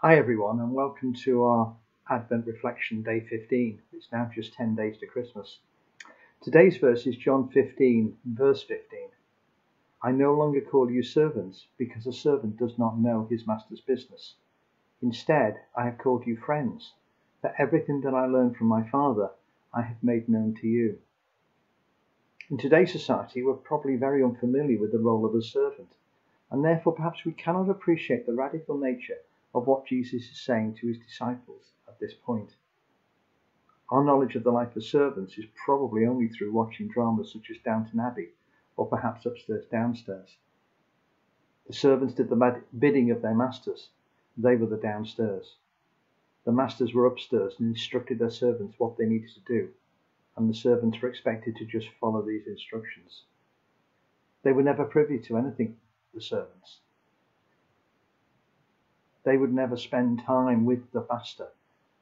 Hi everyone, and welcome to our Advent Reflection Day 15. It's now just 10 days to Christmas. Today's verse is John 15, verse 15. I no longer call you servants, because a servant does not know his master's business. Instead, I have called you friends, for everything that I learned from my Father I have made known to you. In today's society, we're probably very unfamiliar with the role of a servant, and therefore perhaps we cannot appreciate the radical nature of what Jesus is saying to his disciples at this point. Our knowledge of the life of servants is probably only through watching dramas such as Downton Abbey, or perhaps Upstairs Downstairs. The servants did the bidding of their masters. They were the downstairs. The masters were upstairs and instructed their servants what they needed to do, and the servants were expected to just follow these instructions. They were never privy to anything, the servants. They would never spend time with the master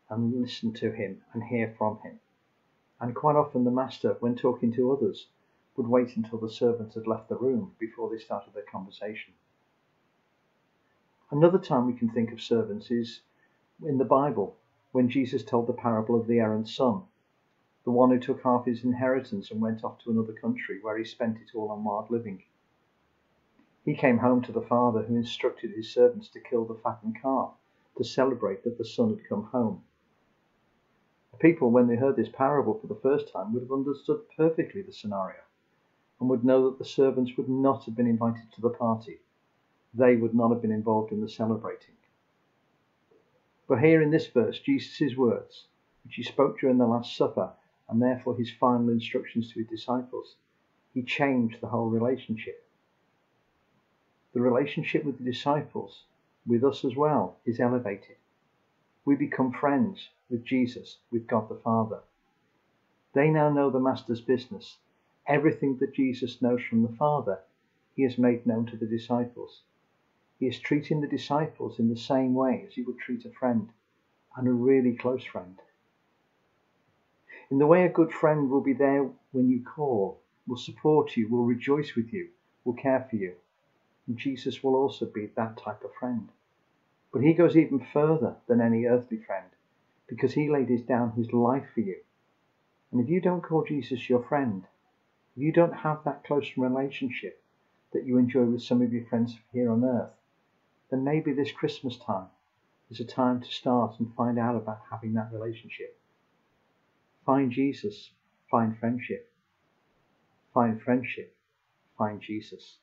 and listen to him and hear from him. And quite often the master, when talking to others, would wait until the servants had left the room before they started their conversation. Another time we can think of servants is in the Bible, when Jesus told the parable of the errant son, the one who took half his inheritance and went off to another country where he spent it all on wild living. He came home to the father, who instructed his servants to kill the fattened calf to celebrate that the son had come home. The people, when they heard this parable for the first time, would have understood perfectly the scenario and would know that the servants would not have been invited to the party. They would not have been involved in the celebrating. But here in this verse, Jesus' words, which he spoke during the Last Supper, and therefore his final instructions to his disciples, he changed the whole relationship. The relationship with the disciples, with us as well, is elevated. We become friends with Jesus, with God the Father. They now know the Master's business. Everything that Jesus knows from the Father, he has made known to the disciples. He is treating the disciples in the same way as he would treat a friend, and a really close friend. In the way a good friend will be there when you call, will support you, will rejoice with you, will care for you. And Jesus will also be that type of friend. But he goes even further than any earthly friend, because he laid down his life for you. And if you don't call Jesus your friend, if you don't have that close relationship that you enjoy with some of your friends here on earth, then maybe this Christmas time is a time to start and find out about having that relationship. Find Jesus, find friendship. Find friendship, find Jesus.